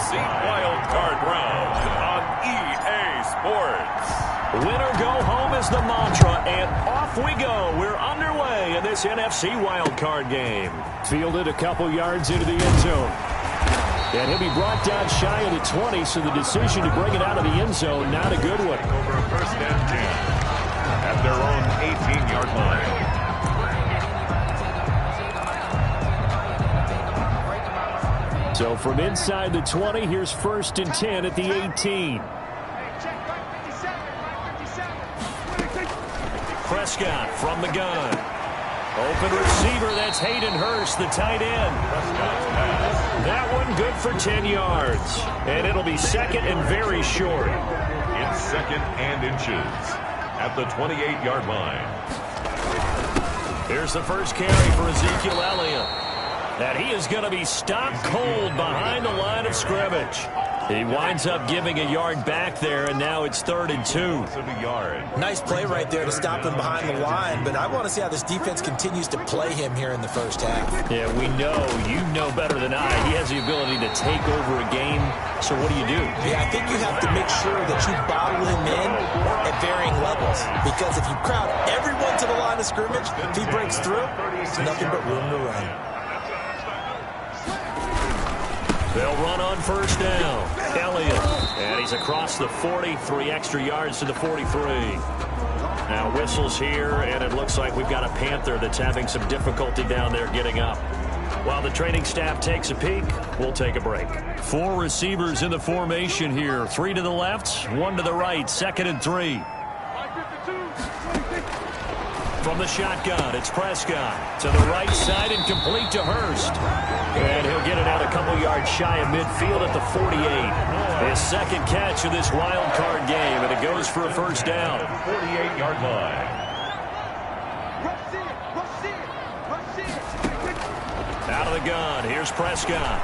NFC Wild Card Round on EA Sports. Winner go home is the mantra, and off we go. We're underway in this NFC Wild Card game. Fielded a couple yards into the end zone. And he'll be brought down shy of the 20, so the decision to bring it out of the end zone, not a good one. Over a first and 10 at their own 18-yard line. So from inside the 20, here's first and 10 at the 18. Prescott from the gun. Open receiver, that's Hayden Hurst, the tight end. That one good for 10 yards. And it'll be second and very short. It's second and inches at the 28-yard line. Here's the first carry for Ezekiel Elliott. And he is going to be stopped cold behind the line of scrimmage. He winds up giving a yard back there, and now it's 3rd and 2. Nice play right there to stop him behind the line, but I want to see how this defense continues to play him here in the first half. Yeah, we know. You know better than I. He has the ability to take over a game, so what do? Yeah, I think you have to make sure that you bottle him in at varying levels, because if you crowd everyone to the line of scrimmage, if he breaks through, it's nothing but room to run. They'll run on first down. Elliott. And he's across the 40. 3 extra yards to the 43. Now whistles here, and it looks like we've got a Panther that's having some difficulty down there getting up. While the training staff takes a peek, we'll take a break. 4 receivers in the formation here. 3 to the left, 1 to the right. 2nd and 3. From the shotgun, it's Prescott to the right side and complete to Hurst. And he'll get it out a couple yards shy of midfield at the 48. His second catch of this wild card game, and it goes for a first down. 48-yard line. Out of the gun, here's Prescott.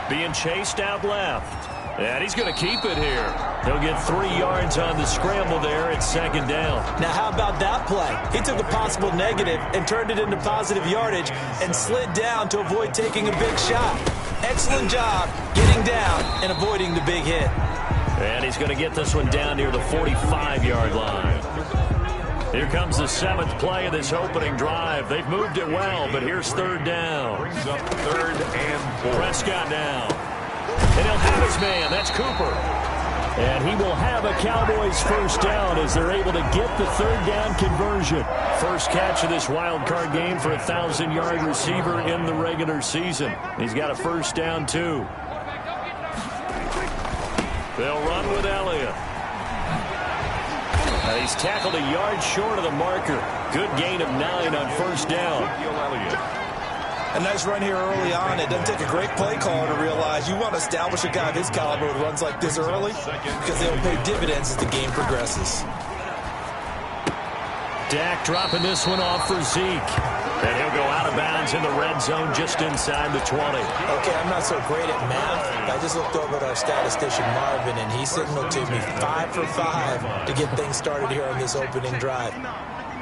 Being chased out left. And he's going to keep it here. He'll get 3 yards on the scramble there at 2nd down. Now, how about that play? He took a possible negative and turned it into positive yardage and slid down to avoid taking a big shot. Excellent job getting down and avoiding the big hit. And he's going to get this one down near the 45-yard line. Here comes the 7th play of this opening drive. They've moved it well, but here's 3rd down. Brings up 3rd and 4. Prescott now. And he'll have his man. That's Cooper. And he will have a Cowboys first down as they're able to get the 3rd down conversion. First catch of this wild card game for a 1,000-yard receiver in the regular season. He's got a first down, too. They'll run with Elliott. And he's tackled a yard short of the marker. Good gain of 9 on first down. A nice run here early on. It doesn't take a great play caller to realize you want to establish a guy of his caliber with runs like this early because they'll pay dividends as the game progresses. Dak dropping this one off for Zeke. And he'll go out of bounds in the red zone just inside the 20. Okay, I'm not so great at math. I just looked over at our statistician, Marvin, and he signaled to me 5 for 5 to get things started here on this opening drive.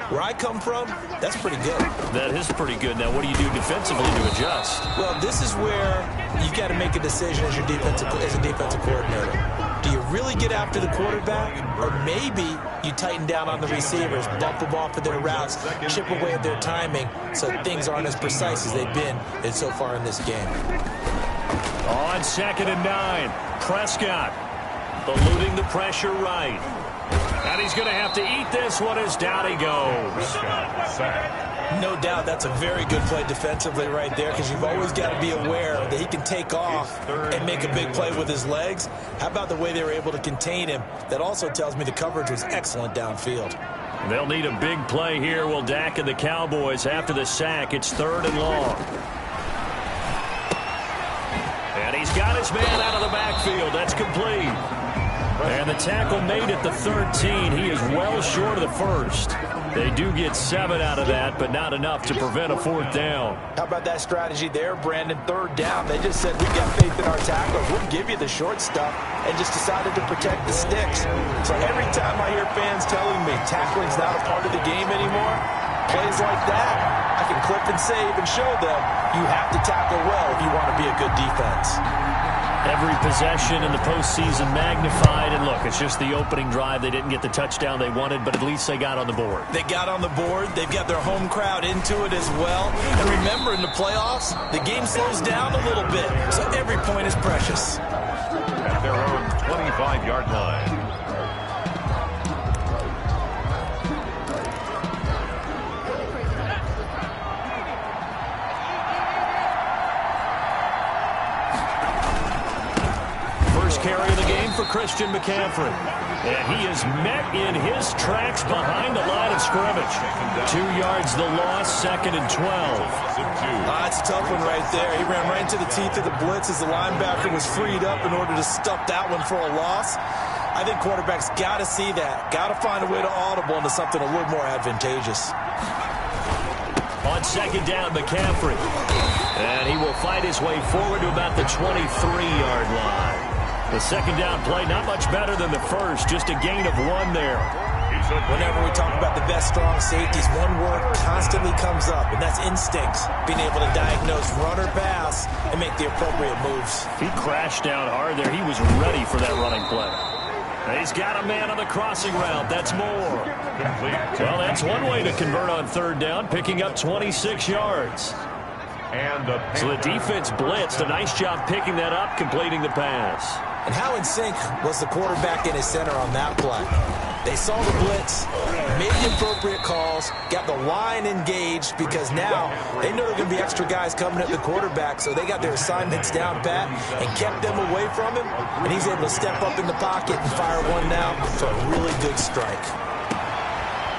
Where I come from, that's pretty good. That is pretty good. Now, what do you do defensively to adjust? Well, this is where you got to make a decision as a defensive coordinator. Do you really get after the quarterback, or maybe you tighten down on the receivers, bump them off of their routes, chip away at their timing, so things aren't as precise as they've been so far in this game. On 2nd and 9, Prescott eluding the pressure right. And he's going to have to eat this one as down he goes. No doubt that's a very good play defensively right there, because you've always got to be aware that he can take off and make a big play with his legs. How about the way they were able to contain him? That also tells me the coverage was excellent downfield. They'll need a big play here. Will Dak and the Cowboys after the sack. It's 3rd and long. And he's got his man out of the backfield. That's complete. And the tackle made at the 13. He is well short of the first. They do get 7 out of that, but not enough to prevent a 4th down. How about that strategy there, Brandon? 3rd down. They just said, we've got faith in our tackles. We'll give you the short stuff, and just decided to protect the sticks. So every time I hear fans telling me tackling's not a part of the game anymore, plays like that back and clip and save and show them you have to tackle well if you want to be a good defense. Every possession in the postseason magnified, and look, it's just the opening drive. They didn't get the touchdown they wanted, but at least they got on the board. They got on the board. They've got their home crowd into it as well. And remember, in the playoffs, the game slows down a little bit, so every point is precious. At their own 25-yard line. Carry of the game for Christian McCaffrey. And he is met in his tracks behind the line of scrimmage. 2 yards the loss, 2nd and 12. That's a tough one right there. He ran right into the teeth of the blitz as the linebacker was freed up in order to stuff that one for a loss. I think quarterbacks got to see that. Got to find a way to audible into something a little more advantageous. On 2nd down, McCaffrey. And he will fight his way forward to about the 23-yard line. The 2nd down play, not much better than the first, just a gain of 1 there. Whenever we talk about the best strong safeties, one word constantly comes up, and that's instincts. Being able to diagnose run or pass and make the appropriate moves. He crashed down hard there. He was ready for that running play. He's got a man on the crossing route. That's more. Well, that's one way to convert on 3rd down, picking up 26 yards. So the defense blitzed. A nice job picking that up, completing the pass. And how in sync was the quarterback and his center on that play? They saw the blitz, made the appropriate calls, got the line engaged because now they know there are going to be extra guys coming at the quarterback, so they got their assignments down pat and kept them away from him, and he's able to step up in the pocket and fire one now for a really good strike.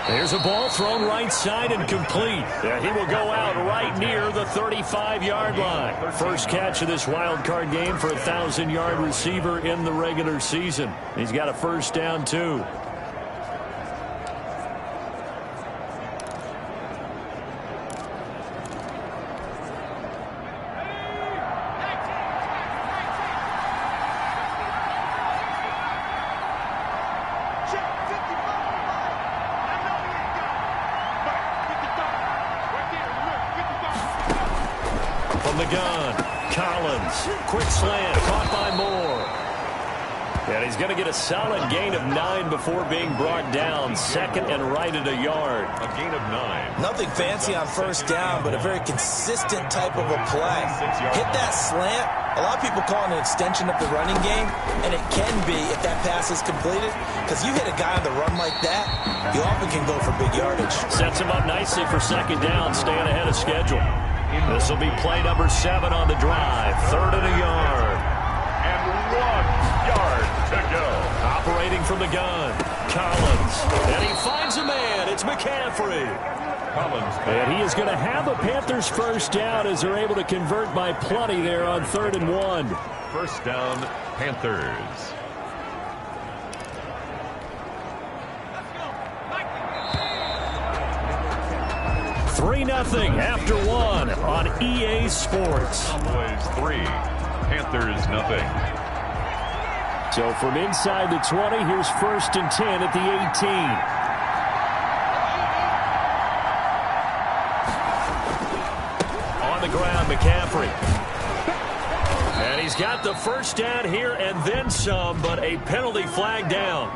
There's a ball thrown right side and complete. Yeah, he will go out right near the 35-yard line. First catch of this wild card game for a 1,000-yard receiver in the regular season. He's got a 1st down, too. From the gun, Collins, quick slant, caught by Moore. And he's going to get a solid gain of 9 before being brought down. 2nd and right at a yard. A gain of 9. Nothing fancy on 1st down, but a very consistent type of a play. Hit that slant. A lot of people call it an extension of the running game, and it can be if that pass is completed, because you hit a guy on the run like that, you often can go for big yardage. Sets him up nicely for 2nd down, staying ahead of schedule. This will be play number 7 on the drive. 3rd and a yard. And 1 yard to go. Operating from the gun, Collins. And he finds a man. It's McCaffrey. Collins. And he is going to have a Panthers 1st down as they're able to convert by plenty there on 3rd and 1. 1st down, Panthers. 3-0 after 1 on EA Sports. Cowboys 3, Panthers 0. So from inside the 20, here's 1st and 10 at the 18. On the ground, McCaffrey. And he's got the 1st down here and then some, but a penalty flag down.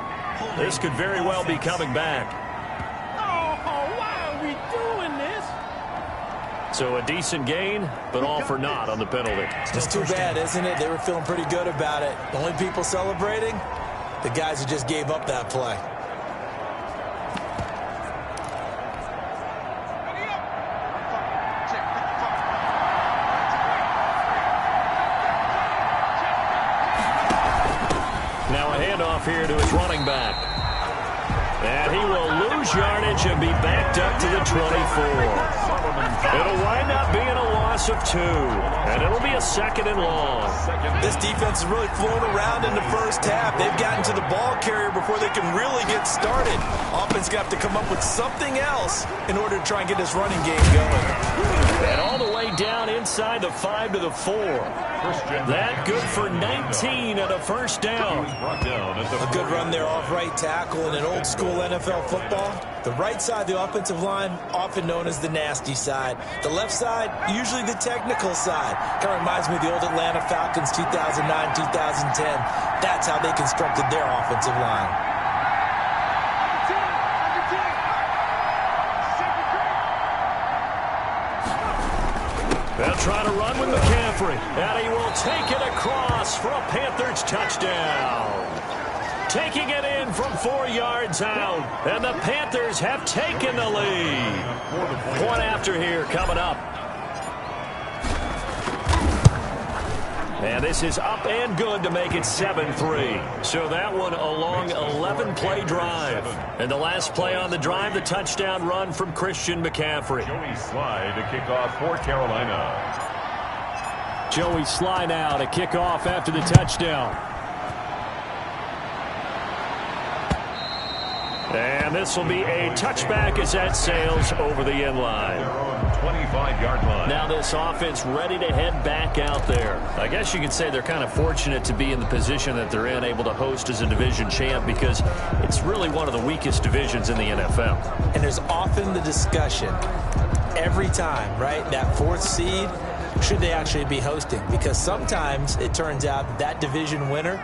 This could very well be coming back. So a decent gain, but all for naught on the penalty. It's too bad, isn't it? They were feeling pretty good about it. The only people celebrating, the guys who just gave up that play. Now a handoff here to his running back. And he will lose yardage and be backed up to the 24. It'll wind up being a loss of 2, and it'll be a 2nd and long. This defense is really flown around in the 1st half. They've gotten to the ball carrier before they can really get started. Offense got to come up with something else in order to try and get this running game going. And all the way down inside the 5 to the 4. That good for 19 and a first down. A good run there off right tackle in an old school NFL football. The right side of the offensive line, often known as the nasty side. The left side, usually the technical side. Kind of reminds me of the old Atlanta Falcons 2009, 2010. That's how they constructed their offensive line. They'll try to run with McCaffrey, and he will take it across for a Panthers touchdown. Taking it in from 4 yards out, and the Panthers have taken the lead. Point after here coming up. And this is up and good to make it 7-3. So that one a long 11-play drive. And the last play on the drive, the touchdown run from Christian McCaffrey. Joey Sly to kick off for Carolina. Joey Sly now to kick off after the touchdown. And this will be a touchback as that sails over the end line. 25-yard line. Now this offense ready to head back out there. I guess you could say they're kind of fortunate to be in the position that they're in, able to host as a division champ, because it's really one of the weakest divisions in the NFL. And there's often the discussion every time, right, that fourth seed, should they actually be hosting? Because sometimes it turns out that division winner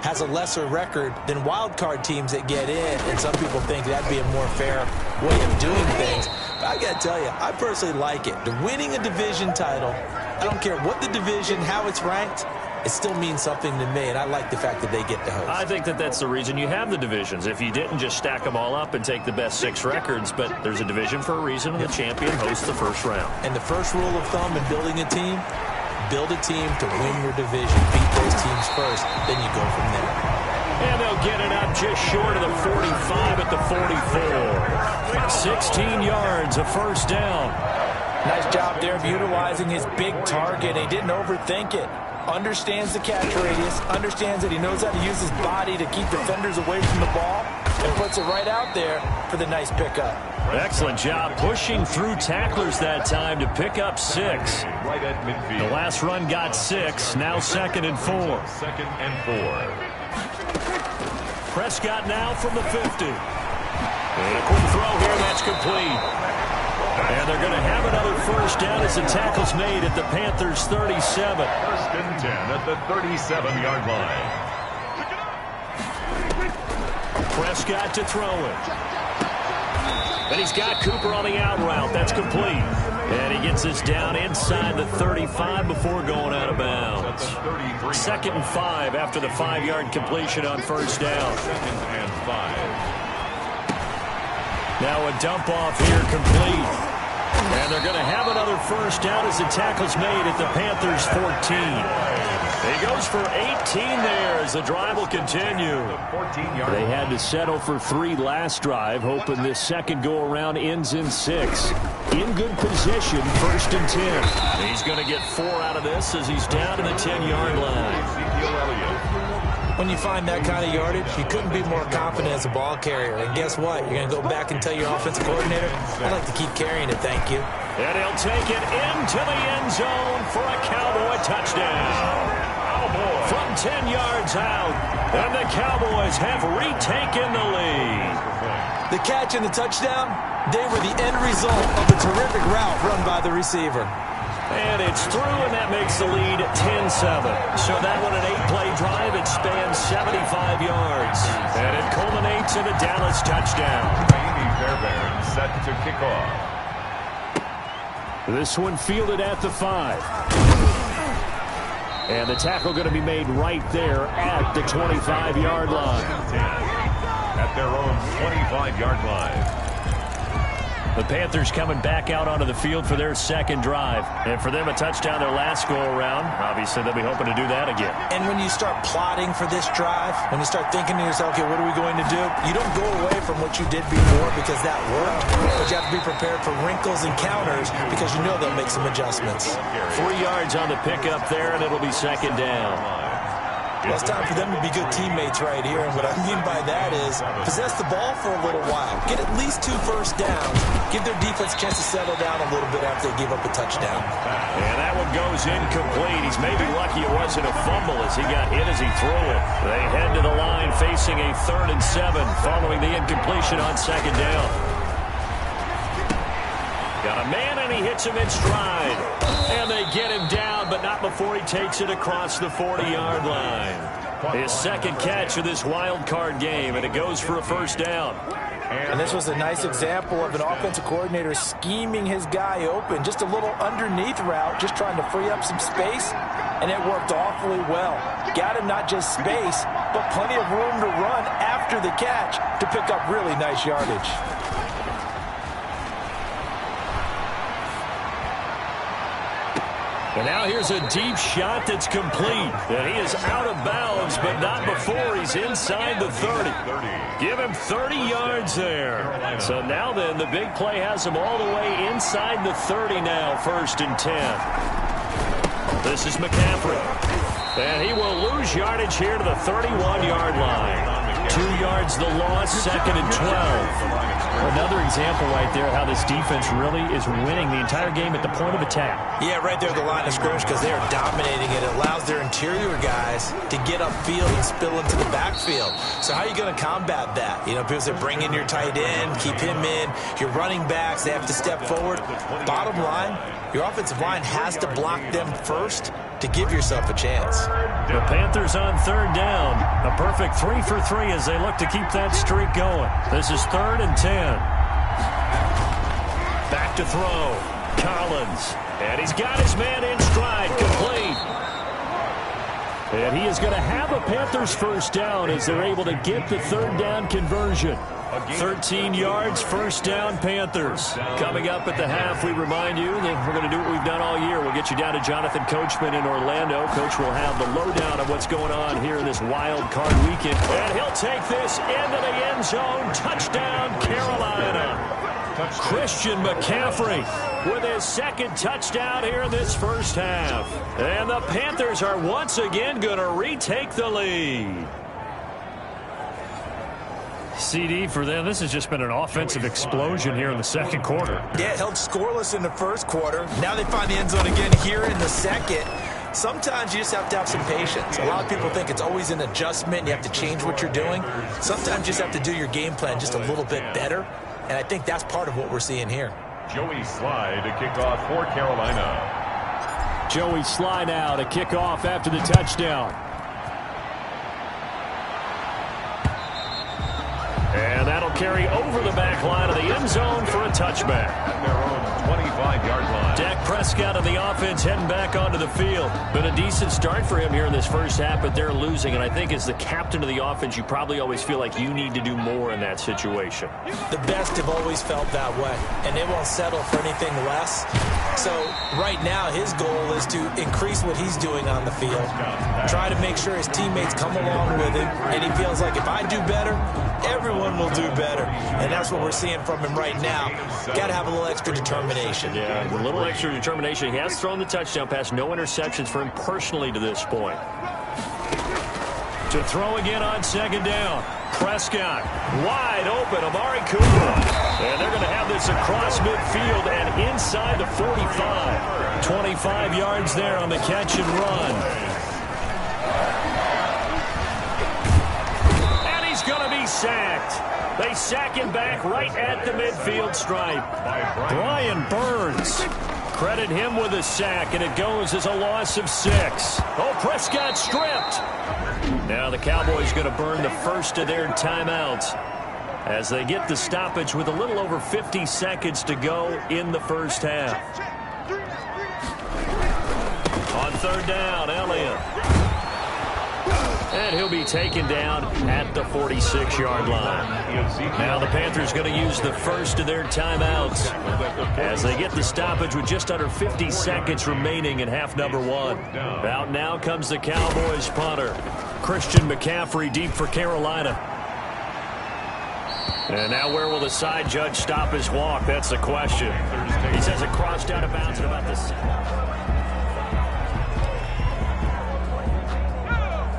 has a lesser record than wild card teams that get in, and some people think that'd be a more fair way of doing things. But I got to tell you, I personally like it. The winning a division title, I don't care what the division, how it's ranked, it still means something to me, and I like the fact that they get to host. I think that that's the reason you have the divisions. If you didn't just stack them all up and take the best 6 records, but there's a division for a reason, and the champion hosts the first round. And the first rule of thumb in building a team, build a team to win your division. Beat those teams first, then you go from there. And they'll get it up just short of the 45 at the 44. 16 yards, a first down. Nice job there of utilizing his big target. He didn't overthink it. Understands the catch radius, understands that he knows how to use his body to keep defenders away from the ball, and puts it right out there for the nice pickup. Excellent job pushing through tacklers that time to pick up 6. Right at midfield. The last run got 6, now 2nd and 4. 2nd and 4. Prescott now from the 50. And a quick throw here, that's complete. And they're going to have another first down as the tackle's made at the Panthers' 37. 1st and 10 at the 37-yard line. Prescott to throw it. And he's got Cooper on the out route. That's complete. And he gets this down inside the 35 before going out of bounds. 2nd and 5 after the 5-yard completion on first down. 2nd and 5. Now a dump off here complete. And they're going to have another first down as the tackle's made at the Panthers' 14. He goes for 18 there as the drive will continue. They had to settle for 3 last drive, hoping this second go-around ends in 6. In good position, 1st and 10. He's going to get 4 out of this as he's down to the 10-yard line. When you find that kind of yardage, you couldn't be more confident as a ball carrier. And guess what? You're going to go back and tell your offensive coordinator, I'd like to keep carrying it, thank you. And he'll take it into the end zone for a Cowboy touchdown. From 10 yards out, and the Cowboys have retaken the lead. The catch and the touchdown, they were the end result of a terrific route run by the receiver. And it's through, and that makes the lead 10-7. So that one an 8-play drive. It spans 75 yards. And it culminates in a Dallas touchdown. Amy Fairbairn set to kick off. This one fielded at the 5. And the tackle going to be made right there at the 25-yard line. At their own 25-yard line. The Panthers coming back out onto the field for their second drive. And for them, a touchdown their last go-around. Obviously, they'll be hoping to do that again. And when you start plotting for this drive, when you start thinking to yourself, okay, what are we going to do? You don't go away from what you did before because that worked. But you have to be prepared for wrinkles and counters because you know they'll make some adjustments. 3 yards on the pickup there, and it'll be 2nd down. Well, it's time for them to be good teammates right here. And what I mean by that is possess the ball for a little while. Get at least 2 first downs. Give their defense a chance to settle down a little bit after they give up a touchdown. And that one goes incomplete. He's maybe lucky it wasn't a fumble as he got hit as he threw it. They head to the line facing a 3rd and 7 following the incompletion on 2nd down. Got a man, and he hits him in stride. And they get him down, but not before he takes it across the 40-yard line. His 2nd catch of this wild card game, and it goes for a 1st down. And this was a nice example of an offensive coordinator scheming his guy open. Just a little underneath route, just trying to free up some space, and it worked awfully well. Got him not just space, but plenty of room to run after the catch to pick up really nice yardage. And now here's a deep shot that's complete. And he is out of bounds, but not before he's inside the 30. Give him 30 yards there. So now then, the big play has him all the way inside the 30 now, 1st and 10. This is McCaffrey. And he will lose yardage here to the 31-yard line. 2 yards the loss, 2nd and 12. Another example right there how this defense really is winning the entire game at the point of attack. Yeah, right there at the line of scrimmage because they are dominating it. It allows their interior guys to get upfield and spill into the backfield. So how are you going to combat that? You know, people say bring in your tight end, keep him in. Your running backs, they have to step forward. Bottom line, your offensive line has to block them first to give yourself a chance. The Panthers on 3rd down. A perfect 3 for 3 as they look to keep that streak going. This is 3rd and 10. Back to throw. Collins. And he's got his man in stride. Complete. And he is going to have a Panthers 1st down as they're able to get the 3rd down conversion. 13 yards, 1st down, Panthers. Coming up at the half, we remind you that we're going to do what we've done all year. We'll get you down to Jonathan Coachman in Orlando. Coach will have the lowdown of what's going on here in this wild card weekend. And he'll take this into the end zone. Touchdown, Carolina. Christian McCaffrey with his 2nd touchdown here in this 1st half. And the Panthers are once again going to retake the lead. CD, for them, this has just been an offensive explosion here in the 2nd quarter. Yeah, held scoreless in the 1st quarter. Now they find the end zone again here in the 2nd. Sometimes you just have to have some patience. A lot of people think it's always an adjustment. You have to change what you're doing. Sometimes you just have to do your game plan just a little bit better. And I think that's part of what we're seeing here. Joey Slye to kick off for Carolina. Joey Slye now to kick off after the touchdown. And that'll carry over the back line of the end zone for a touchback. At their own 25-yard line. Dak Prescott and the offense heading back onto the field. Been a decent start for him here in this 1st half, but they're losing. And I think as the captain of the offense, you probably always feel like you need to do more in that situation. The best have always felt that way, and they won't settle for anything less. So right now his goal is to increase what he's doing on the field. Try to make sure his teammates come along with him, and he feels like if I do better, everyone will do better. And that's what we're seeing from him right now. Got to have a little extra determination. Yeah, a little extra determination. He has thrown the touchdown pass. No interceptions for him personally to this point. To throw again on 2nd down. Prescott wide open. Amari Cooper. And they're going to have this across midfield and inside the 45. 25 yards there on the catch and run. And he's going to be sacked. They sack him back right at the midfield stripe. Brian Burns. Credit him with a sack, and it goes as a loss of 6. Oh, Prescott stripped. Now the Cowboys going to burn the first of their timeouts as they get the stoppage with a little over 50 seconds to go in the 1st half. On 3rd down, Elliott. And he'll be taken down at the 46-yard line. Now the Panthers going to use the first of their timeouts as they get the stoppage with just under 50 seconds remaining in half number 1. Out now comes the Cowboys punter. Christian McCaffrey deep for Carolina. And now where will the side judge stop his walk? That's the question. He says it crossed out of bounds at about the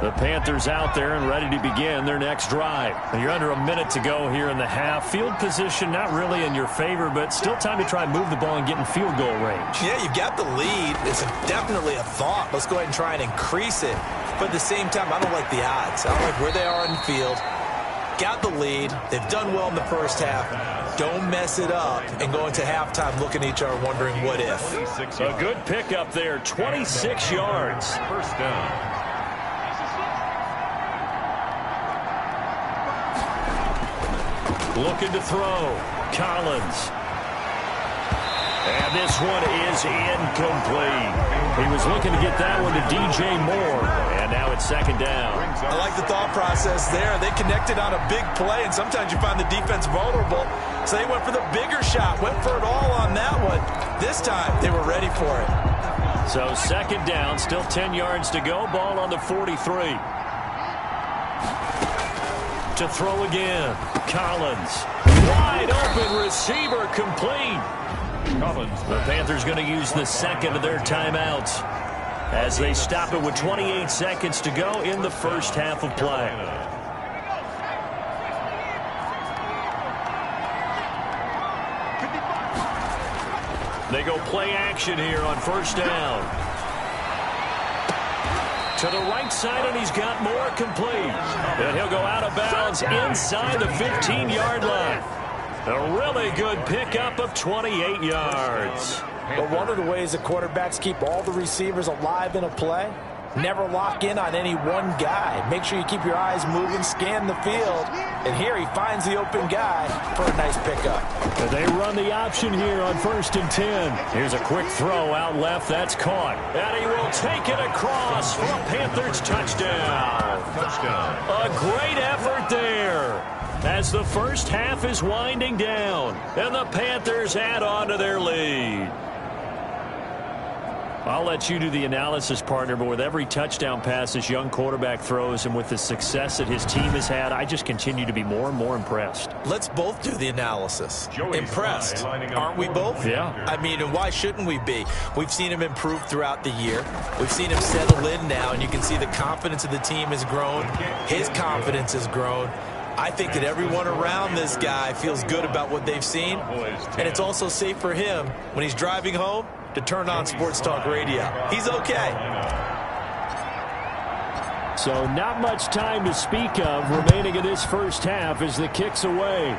The Panthers out there and ready to begin their next drive. And you're under a minute to go here in the half. Field position not really in your favor, but still time to try and move the ball and get in field goal range. Yeah, you've got the lead. It's definitely a thought. Let's go ahead and try and increase it. But at the same time, I don't like the odds. I don't like where they are in the field. Got the lead. They've done well in the first half. Don't mess it up and go into halftime looking at each other wondering what if. A good pickup there, 26 yards. First down. Looking to throw. Collins. And this one is incomplete. He was looking to get that one to DJ Moore. And now it's second down. I like the thought process there. They connected on a big play, and sometimes you find the defense vulnerable. So they went for the bigger shot, went for it all on that one. This time, they were ready for it. So second down, still 10 yards to go. Ball on the 43. To throw again. Collins. Wide open receiver complete. The Panthers going to use the second of their timeouts as they stop it with 28 seconds to go in the first half of play. They go play action here on first down. To the right side, and he's got more complete. And he'll go out of bounds inside the 15-yard line. A really good pickup of 28 yards. But one of the ways the quarterbacks keep all the receivers alive in a play, never lock in on any one guy. Make sure you keep your eyes moving, scan the field. And here he finds the open guy for a nice pickup. And they run the option here on 1st and 10. Here's a quick throw out left. That's caught. And he will take it across for a Panthers touchdown. A great effort there as the first half is winding down. And the Panthers add on to their lead. I'll let you do the analysis, partner, but with every touchdown pass this young quarterback throws and with the success that his team has had, I just continue to be more and more impressed. Let's both do the analysis. Impressed, aren't we both? Yeah. I mean, and why shouldn't we be? We've seen him improve throughout the year. We've seen him settle in now, and you can see the confidence of the team has grown. His confidence has grown. I think that everyone around this guy feels good about what they've seen, and it's also safe for him when he's driving home to turn on Sports Talk Radio. He's okay. So not much time to speak of remaining in this first half as the kick's away.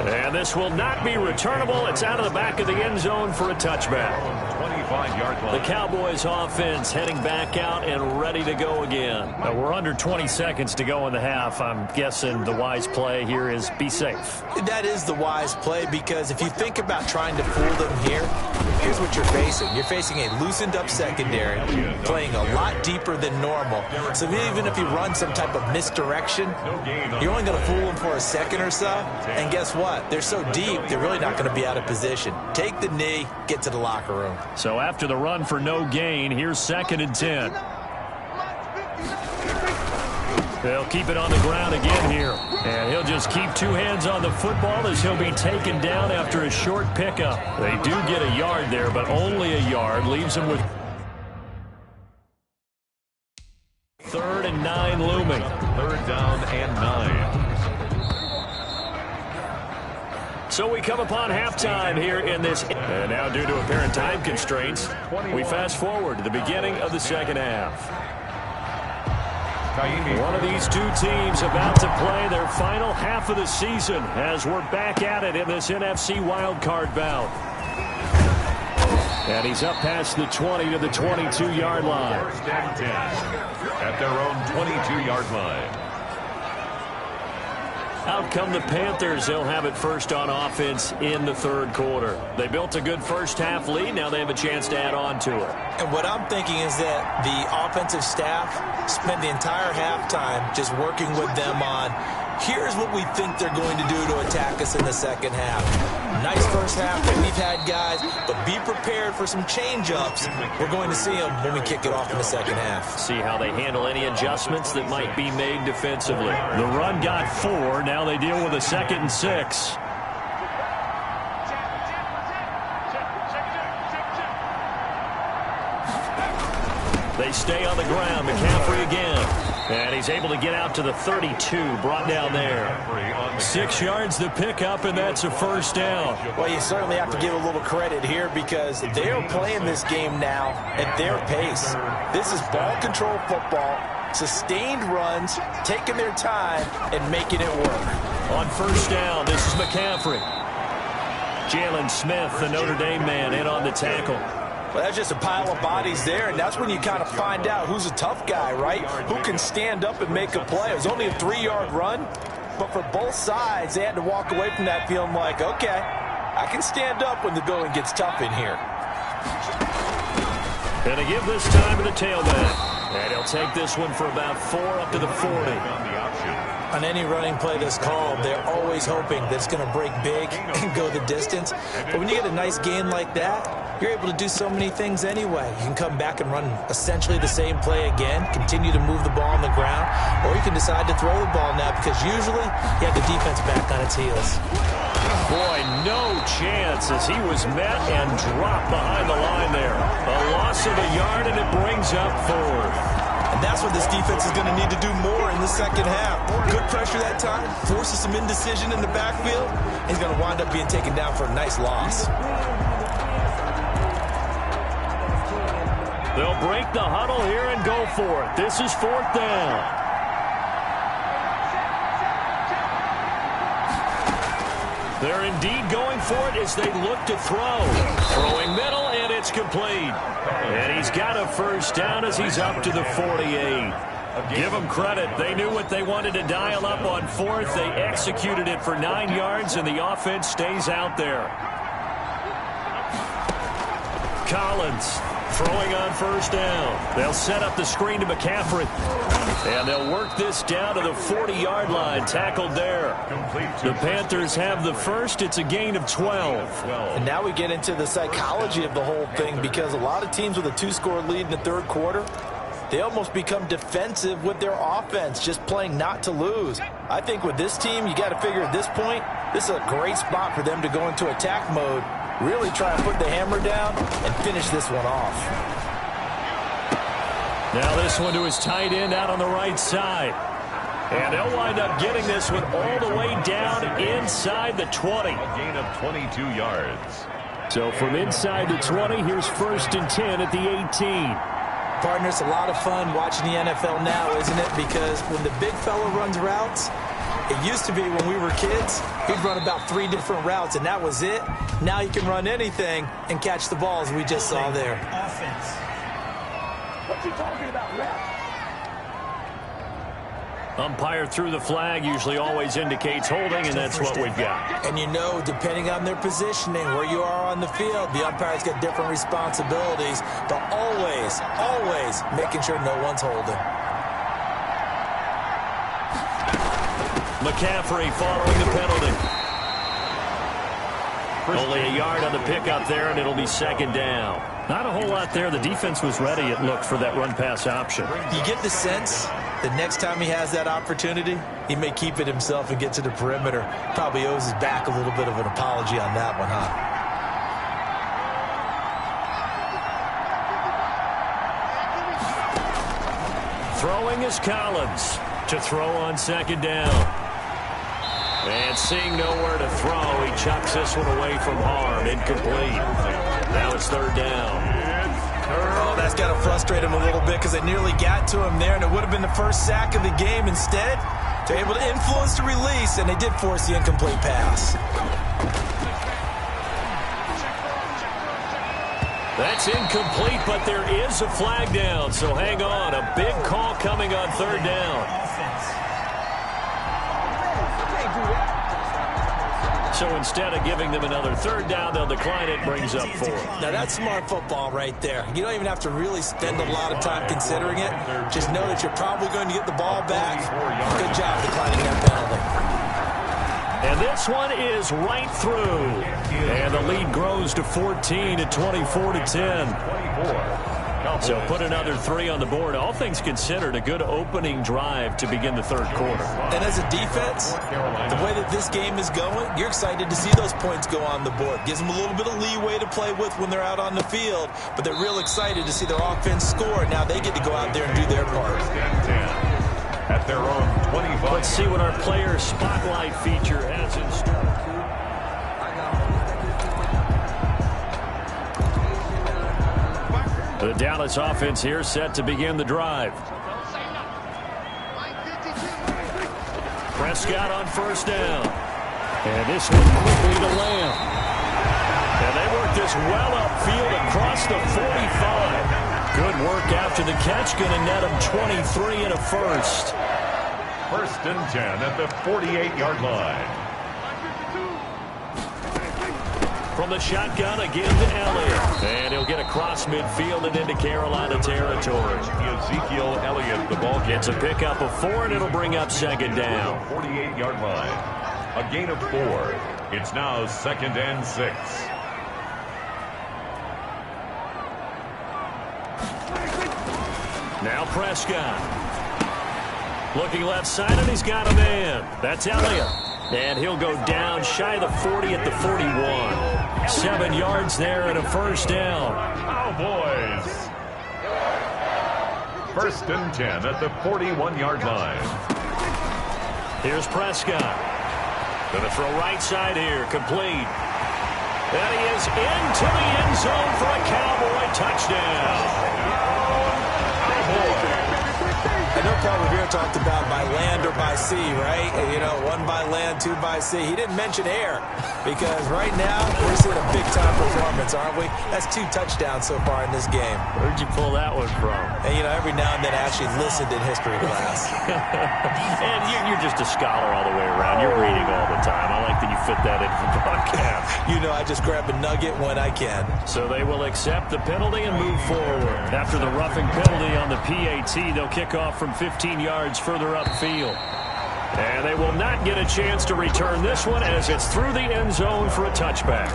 And this will not be returnable. It's out of the back of the end zone for a touchback. 25-yard line. The Cowboys offense heading back out and ready to go again. Now we're under 20 seconds to go in the half. I'm guessing the wise play here is be safe. That is the wise play, because if you think about trying to fool them here, here's what you're facing. You're facing a loosened up secondary, playing a lot deeper than normal. So even if you run some type of misdirection, you're only going to fool them for a second or so. And guess what? They're so deep, they're really not going to be out of position. Take the knee, get to the locker room. So after the run for no gain, here's 2nd and 10. They'll keep it on the ground again here. And he'll just keep two hands on the football as he'll be taken down after a short pickup. They do get a yard there, but only a yard. Leaves them with 3rd and 9 looming. 3rd down and 9. So we come upon halftime here in this. And now due to apparent time constraints, we fast forward to the beginning of the second half. One of these two teams about to play their final half of the season as we're back at it in this NFC wildcard bout. And he's up past the 20 to the 22-yard line. 1st and 10 at their own 22-yard line. Out come the Panthers. They'll have it first on offense in the 3rd quarter. They built a good first half lead. Now they have a chance to add on to it. And what I'm thinking is that the offensive staff spent the entire halftime just working with them on, here's what we think they're going to do to attack us in the second half. Nice first half that we've had, guys, but be prepared for some change-ups. We're going to see them when we kick it off in the second half. See how they handle any adjustments that might be made defensively. The run got 4. Now they deal with a 2nd and 6. They They stay on the ground. McCaffrey again. And he's able to get out to the 32, brought down there. 6 yards to pick up, and that's a first down. Well, you certainly have to give a little credit here because they're playing this game now at their pace. This is ball control football, sustained runs, taking their time, and making it work. On first down, this is McCaffrey. Jalen Smith, the Notre Dame man, in on the tackle. Well, that's just a pile of bodies there, and that's when you kind of find out who's a tough guy, right? Who can stand up and make a play. It was only a 3-yard run, but for both sides, they had to walk away from that feeling like, okay, I can stand up when the going gets tough in here. And to give this time to the tailback. And he'll take this one for about 4 up to the 40. On any running play that's called, they're always hoping that it's going to break big and go the distance. But when you get a nice gain like that, you're able to do so many things anyway. You can come back and run essentially the same play again, continue to move the ball on the ground, or you can decide to throw the ball now because usually you have the defense back on its heels. Boy, no chance as he was met and dropped behind the line there. A loss of a yard, and it brings up 4th. And that's what this defense is going to need to do more in the second half. Good pressure that time, forces some indecision in the backfield. He's going to wind up being taken down for a nice loss. They'll break the huddle here and go for it. This is 4th down. They're indeed going for it as they look to throw. Throwing middle, and it's complete. And he's got a first down as he's up to the 48. Give them credit. They knew what they wanted to dial up on 4th. They executed it for 9 yards, and the offense stays out there. Collins throwing on first down. They'll set up the screen to McCaffrey. And they'll work this down to the 40-yard line. Tackled there. The Panthers have the first. It's a gain of 12. And now we get into the psychology of the whole thing because a lot of teams with a 2-score lead in the third quarter, they almost become defensive with their offense, just playing not to lose. I think with this team, you got to figure at this point, this is a great spot for them to go into attack mode, really try and put the hammer down and finish this one off. Now this one to his tight end out on the right side. And they'll wind up getting this one all the way down inside the 20. A gain of 22 yards. So from inside the 20, here's 1st and 10 at the 18. Partner, it's a lot of fun watching the NFL now, isn't it? Because when the big fella runs routes, it used to be when we were kids, he'd run about 3 different routes, and that was it. Now he can run anything and catch the balls we just saw there. Offense. What you talking about, ref? Umpire threw the flag, usually always indicates holding, and that's what we've got. And you know, depending on their positioning, where you are on the field, the umpire's got different responsibilities, but always, always making sure no one's holding. McCaffrey following the penalty. Only a yard on the pickup there, and it'll be 2nd down. Not a whole lot there. The defense was ready, it looked, for that run-pass option. You get the sense that next time he has that opportunity, he may keep it himself and get to the perimeter. Probably owes his back a little bit of an apology on that one, huh? Throwing is Collins to throw on 2nd down. And seeing nowhere to throw, he chucks this one away from harm. Incomplete. Now it's 3rd down. Oh, that's got to frustrate him a little bit because they nearly got to him there, and it would have been the first sack of the game. Instead, they're able to influence the release, and they did force the incomplete pass. That's incomplete, but there is a flag down, so hang on. A big call coming on 3rd down. So instead of giving them another 3rd down, they'll decline it, brings up 4. Now that's smart football right there. You don't even have to really spend a lot of time considering it. Just know that you're probably going to get the ball back. Good job declining that penalty. And this one is right through. And the lead grows to 14 at 24-10. So put another 3 on the board. All things considered, a good opening drive to begin the third quarter. And as a defense, the way that this game is going, you're excited to see those points go on the board. Gives them a little bit of leeway to play with when they're out on the field, but they're real excited to see their offense score. Now they get to go out there and do their part. At their own 25. Let's see what our player spotlight feature has in store. The Dallas offense here set to begin the drive. Prescott on first down. And this one quickly to Lamb. And they work this well upfield across the 45. Good work after the catch. Going to net him 23 and a first. First and 10 at the 48-yard line. From the shotgun again to Elliott. And he'll get across midfield and into Carolina territory. Ezekiel Elliott, the ball gets a pickup of 4, and it'll bring up second down. 48-yard line. A gain of 4. It's now 2nd and 6. Now Prescott. Looking left side, and he's got a man. That's Elliott. And he'll go down shy of the 40 at the 41. 7 yards there and a first down. Cowboys. First and 10 at the 41-yard line. Here's Prescott. Going to throw right side here. Complete. And he is into the end zone for a Cowboy touchdown. I know Paul Revere talked about by land or by sea, right? You know, 1 by land, 2 by sea. He didn't mention air because right now we're seeing a big-time performance, aren't we? That's 2 touchdowns so far in this game. Where'd you pull that one from? And, you know, every now and then I actually listened in history class. And you're just a scholar all the way around. You're reading all the time. I like that you fit that in for the broadcast. You know, I just grab a nugget when I can. So they will accept the penalty and move forward. After the roughing penalty on the PAT, they'll kick off from 15 yards further upfield. And they will not get a chance to return this one as it's through the end zone for a touchback.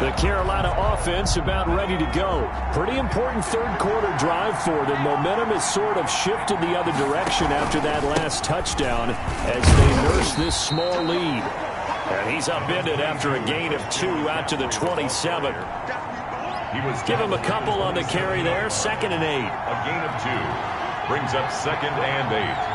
The Carolina offense about ready to go. Pretty important third quarter drive for them. Momentum has sort of shifted the other direction after that last touchdown as they nurse this small lead. And he's upended after a gain of 2 out to the 27. Give him a couple on the carry there. 2nd and 8. A gain of 2. Brings up 2nd and 8.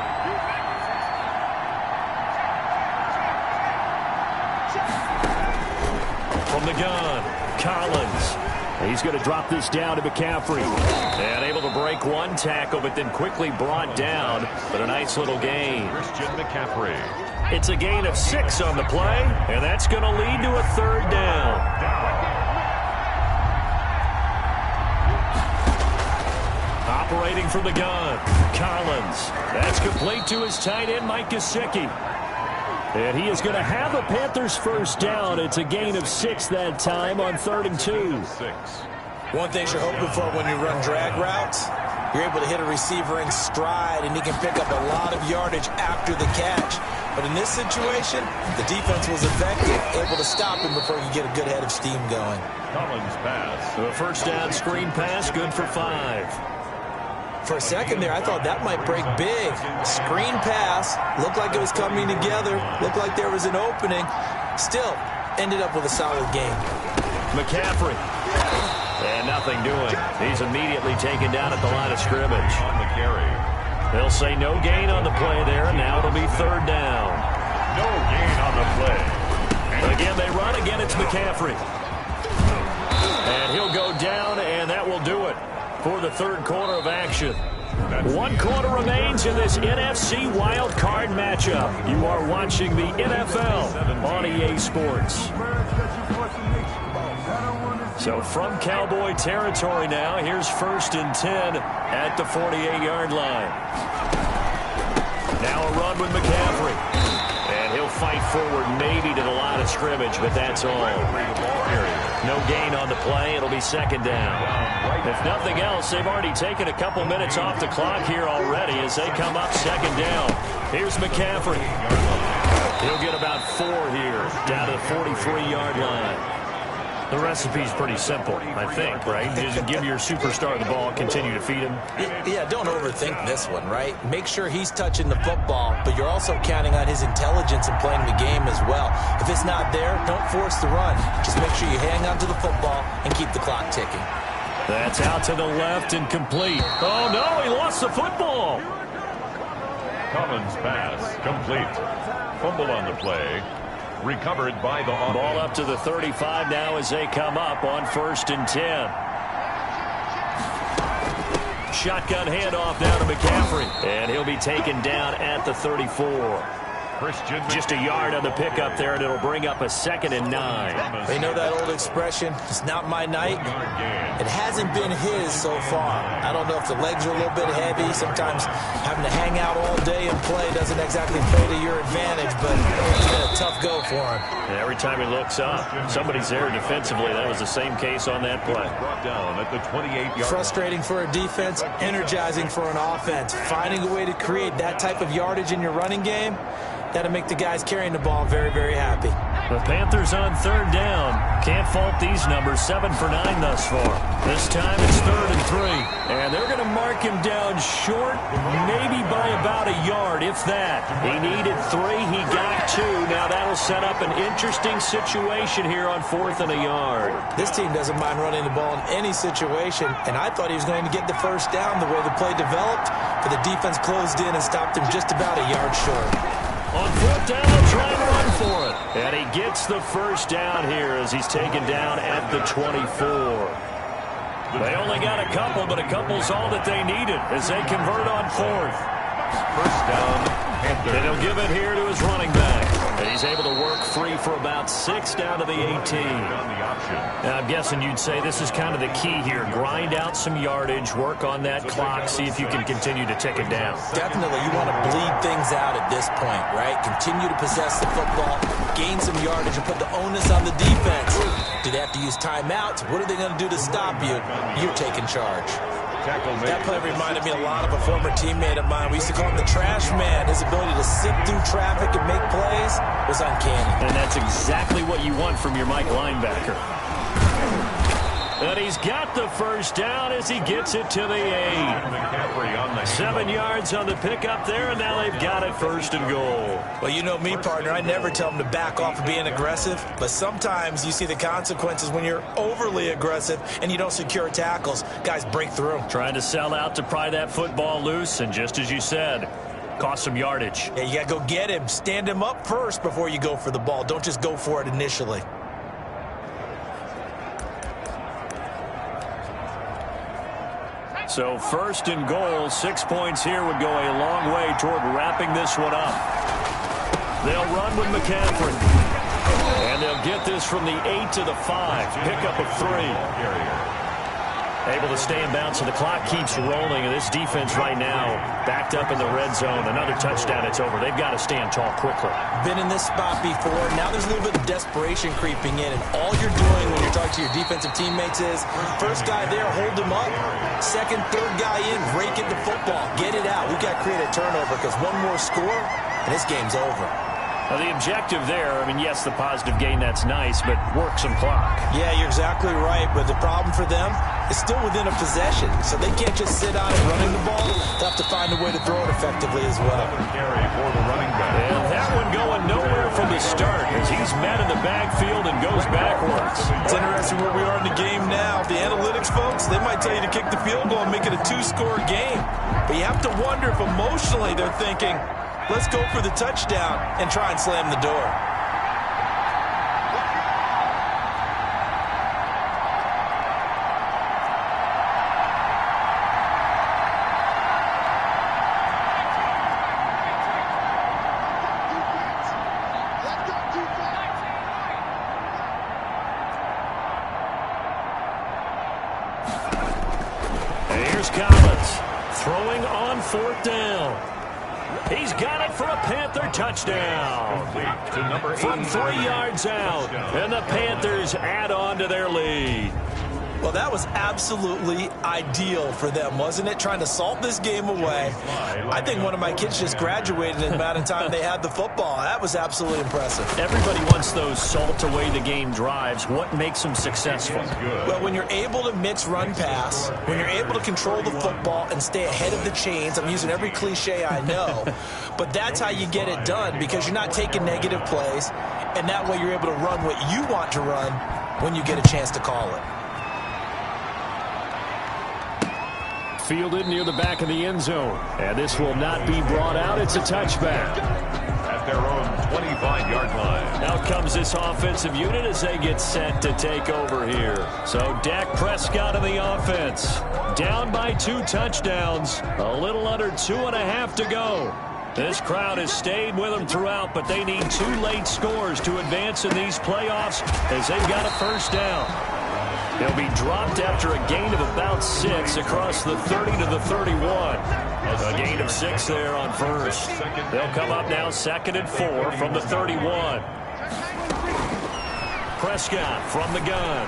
From the gun, Collins. He's going to drop this down to McCaffrey. And able to break 1 tackle, but then quickly brought down. But a nice little gain. Christian McCaffrey. It's a gain of 6 on the play, and that's going to lead to a 3rd down. Operating from the gun, Collins. That's complete to his tight end, Mike Gesicki. And he is going to have a Panthers first down. It's a gain of 6 that time on 3rd and 2. One thing you're hoping for when you run drag routes, you're able to hit a receiver in stride, and he can pick up a lot of yardage after the catch. But in this situation, the defense was effective, able to stop him before you get a good head of steam going. Collins pass. So a first down screen pass, good for 5. For a second there, I thought that might break big. Screen pass, looked like it was coming together, looked like there was an opening. Still, ended up with a solid game. McCaffrey. And nothing doing. He's immediately taken down at the line of scrimmage. On the carry. They'll say no gain on the play there, and now it'll be 3rd down. No gain on the play. Again, they run. Again, it's McCaffrey. And he'll go down, and that will do it for the third quarter of action. 1 quarter remains in this NFC wild card matchup. You are watching the NFL on EA Sports. So from Cowboy territory now, here's 1st and 10 at the 48-yard line. Now a run with McCaffrey. And he'll fight forward maybe to the line of scrimmage, but that's all. No gain on the play. It'll be 2nd down. If nothing else, they've already taken a couple minutes off the clock here already as they come up 2nd down. Here's McCaffrey. He'll get about 4 here, down to the 43-yard line. The recipe's pretty simple, I think, right? Just give your superstar the ball, continue to feed him. Yeah, don't overthink this one, right? Make sure he's touching the football, but you're also counting on his intelligence in playing the game as well. If it's not there, don't force the run. Just make sure you hang on to the football and keep the clock ticking. That's out to the left and complete. Oh, no, he lost the football. Collins' pass complete. Fumble on the play. Recovered by the offense. Ball up to the 35 now as they come up on 1st and 10. Shotgun handoff now to McCaffrey. And he'll be taken down at the 34. Just a yard on the pickup there, and it'll bring up a 2nd and 9. They know that old expression, it's not my night. It hasn't been his so far. I don't know if the legs are a little bit heavy. Sometimes having to hang out all day and play doesn't exactly play to your advantage, but it's been a tough go for him. And every time he looks up, somebody's there defensively. That was the same case on that play. Brought down at the 28-yard line. Frustrating for a defense, energizing for an offense. Finding a way to create that type of yardage in your running game, that'll make the guys carrying the ball very, very happy. The Panthers on 3rd down. Can't fault these numbers. 7 for 9 thus far. This time it's 3rd and 3. And they're going to mark him down short, maybe by about a yard, if that. He needed 3. He got 2. Now that'll set up an interesting situation here on 4th and a yard. This team doesn't mind running the ball in any situation, and I thought he was going to get the 1st down the way the play developed, but the defense closed in and stopped him just about a yard short. On 4th down, they'll try and run for it. And he gets the 1st down here as he's taken down at the 24. They only got a couple, but a couple's all that they needed as they convert on 4th. 1st down. And he'll give it here to his running back. And he's able to work free for about 6 down to the 18. Now, I'm guessing you'd say this is kind of the key here. Grind out some yardage, work on that clock, see if you can continue to tick it down. Definitely, you want to bleed things out at this point, right? Continue to possess the football, gain some yardage, and put the onus on the defense. Do they have to use timeouts? What are they going to do to stop you? You're taking charge. That play reminded me a lot of a former teammate of mine. We used to call him the trash man. His ability to sit through traffic and make plays was uncanny. And that's exactly what you want from your Mike linebacker. And he's got the 1st down as he gets it to the 8. 7 yards on the pickup there, and now they've got it 1st and goal. Well, you know me, partner. I never tell them to back off of being aggressive, but sometimes you see the consequences when you're overly aggressive and you don't secure tackles. Guys break through. Trying to sell out to pry that football loose, and just as you said, cost some yardage. Yeah, you got to go get him. Stand him up first before you go for the ball. Don't just go for it initially. So 1st and goal, 6 points here would go a long way toward wrapping this one up. They'll run with McCaffrey. And they'll get this from the 8 to the 5. Pickup of 3. Able to stay in bounds, so the clock keeps rolling. And this defense right now backed up in the red zone. Another touchdown, it's over. They've got to stand tall quickly. Been in this spot before. Now there's a little bit of desperation creeping in. And all you're doing when you're talking to your defensive teammates is, first guy there, hold him up. Second, third guy in, rake at the football. Get it out. We've got to create a turnover because one more score, and this game's over. Well, the objective there, I mean, yes, the positive gain, that's nice, but work some clock. Yeah, you're exactly right, but the problem for them is still within a possession, so they can't just sit on it running the ball. They'll have to find a way to throw it effectively as well. Carry for the running back. And that one going nowhere from the start as he's met in the backfield and goes backwards. It's interesting where we are in the game now. The analytics folks, they might tell you to kick the field goal and make it a 2-score game, but you have to wonder if emotionally they're thinking, let's go for the touchdown and try and slam the door. And here's Collins throwing on 4th down. He's got it for a Panther touchdown. From 3 yards out. And the Panthers add on to their lead. Well, that was absolutely ideal for them, wasn't it? Trying to salt this game away. I think one of my kids just graduated in the amount of time they had the football. That was absolutely impressive. Everybody wants those salt away the game drives. What makes them successful? Well, when you're able to mix run pass, when you're able to control the football and stay ahead of the chains, I'm using every cliche I know, but that's how you get it done because you're not taking negative plays, and that way you're able to run what you want to run when you get a chance to call it. Fielded near the back of the end zone. And this will not be brought out. It's a touchback. At their own 25-yard line. Out comes this offensive unit as they get set to take over here. So Dak Prescott in the offense. Down by 2 touchdowns. A little under 2.5 to go. This crowd has stayed with them throughout, but they need 2 late scores to advance in these playoffs as they've got a first down. They'll be dropped after a gain of about 6 across the 30 to the 31. A gain of 6 there on first. They'll come up now 2nd and 4 from the 31. Prescott from the gun.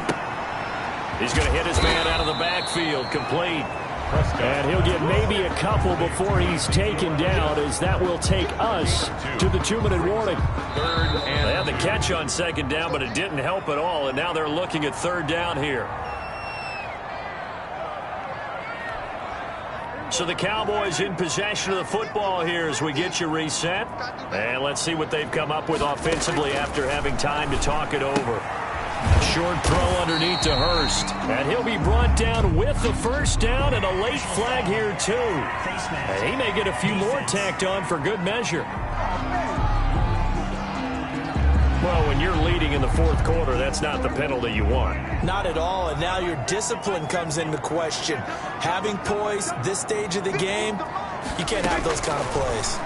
He's going to hit his man out of the backfield, complete. And he'll get maybe a couple before he's taken down, as that will take us to the 2-minute warning. They had the catch on 2nd down, but it didn't help at all, and now they're looking at 3rd down here. So the Cowboys in possession of the football here as we get you reset. And let's see what they've come up with offensively after having time to talk it over. Short throw underneath to Hurst. And he'll be brought down with the first down and a late flag here, too. And he may get a few more tacked on for good measure. Well, when you're leading in the 4th quarter, that's not the penalty you want. Not at all, and now your discipline comes into question. Having poise this stage of the game, you can't have those kind of plays.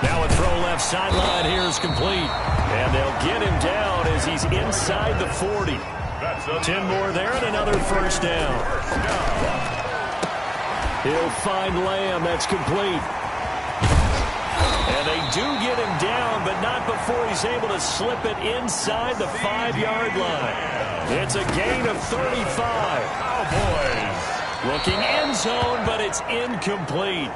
Now a throw left sideline here is complete. And they'll get him down as he's inside the 40. 10 more there and another first down. He'll find Lamb. That's complete. And they do get him down, but not before he's able to slip it inside the 5-yard line. It's a gain of 35. Cowboys. Looking end zone, but it's incomplete.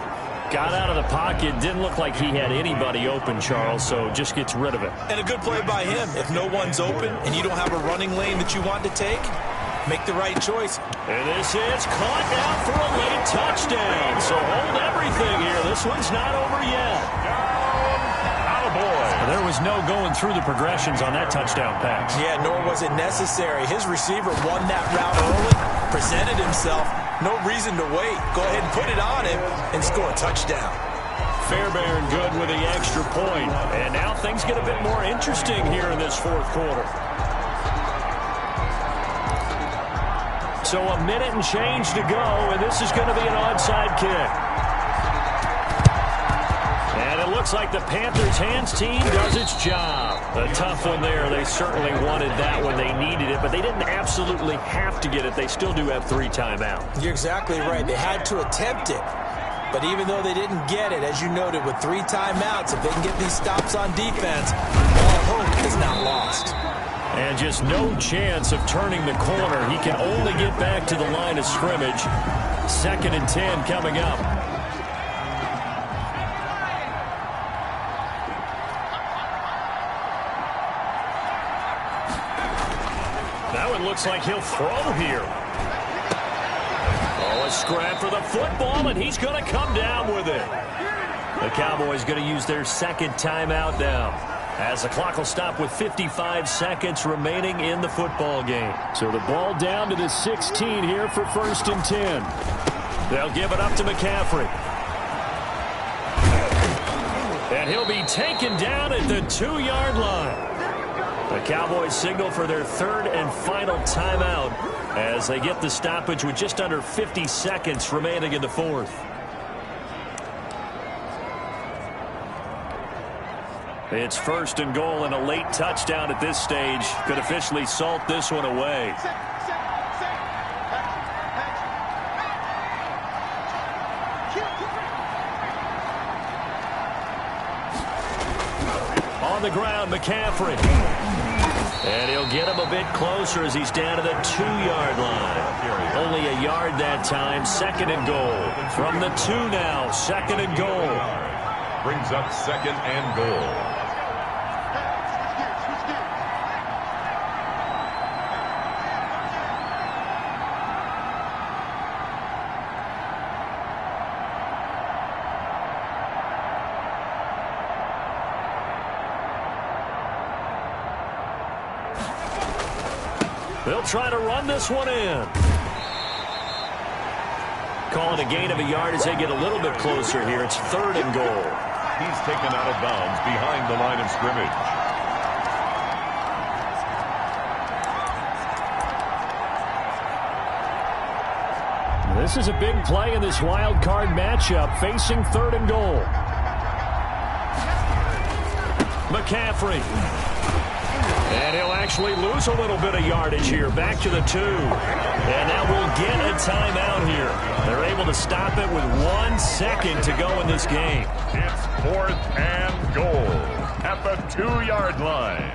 Got out of the pocket. Didn't look like he had anybody open, Charles, so just gets rid of it. And a good play by him. If no one's open and you don't have a running lane that you want to take, make the right choice. And this is caught now for a late touchdown. So hold everything here. This one's not over yet. Cowboys. There was no going through the progressions on that touchdown pass. Yeah, nor was it necessary. His receiver won that route early, presented himself. No reason to wait. Go ahead and put it on him and score a touchdown. Fairbairn good with the extra point. And now things get a bit more interesting here in this 4th quarter. So a minute and change to go, and this is going to be an onside kick. And it looks like the Panthers' hands team does its job. A tough one there. They certainly wanted that when they needed it, but they didn't absolutely have to get it. They still do have 3 timeouts. You're exactly right. They had to attempt it. But even though they didn't get it, as you noted, with 3 timeouts, if they can get these stops on defense, all hope is not lost. And just no chance of turning the corner. He can only get back to the line of scrimmage. 2nd and 10 coming up. That one looks like he'll throw here. Oh, a scrap for the football, and he's going to come down with it. The Cowboys going to use their 2nd timeout now, as the clock will stop with 55 seconds remaining in the football game. So the ball down to the 16 here for 1st and 10. They'll give it up to McCaffrey. And he'll be taken down at the 2-yard line. The Cowboys signal for their 3rd and final timeout as they get the stoppage with just under 50 seconds remaining in the 4th. It's 1st and goal, and a late touchdown at this stage could officially salt this one away. On the ground, McCaffrey. And he'll get him a bit closer as he's down to the 2-yard line. Only a yard that time. 2nd and goal. From the 2 now. 2nd and goal. Brings up 2nd and goal. They'll try to run this one in. Calling a gain of a yard as they get a little bit closer here. It's 3rd and goal. He's taken out of bounds behind the line of scrimmage. This is a big play in this wild card matchup, facing 3rd and goal. McCaffrey. And he'll actually lose a little bit of yardage here. Back to the 2. And now we'll get a timeout here. They're able to stop it with 1 second to go in this game. It's 4th and goal at the 2-yard line.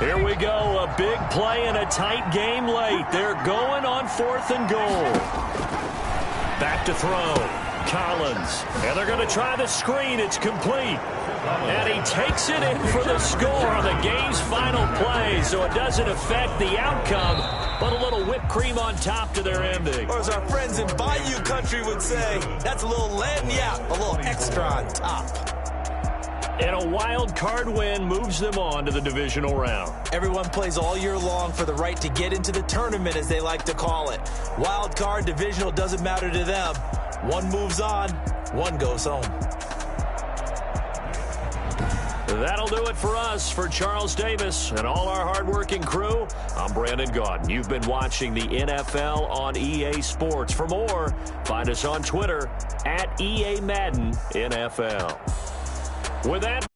Here we go. A big play and a tight game late. They're going on 4th and goal. Back to throw. Collins. And they're going to try the screen. It's complete. And he takes it in for the score on the game's final play. So it doesn't affect the outcome, but a little whipped cream on top to their ending. Or as our friends in Bayou Country would say, that's a little lagniappe, a little extra on top. And a wild card win moves them on to the divisional round. Everyone plays all year long for the right to get into the tournament, as they like to call it. Wild card, divisional, doesn't matter to them. One moves on, one goes home. That'll do it for us. For Charles Davis and all our hardworking crew, I'm Brandon Gaudin. You've been watching the NFL on EA Sports. For more, find us on Twitter @EA Madden NFL. With that...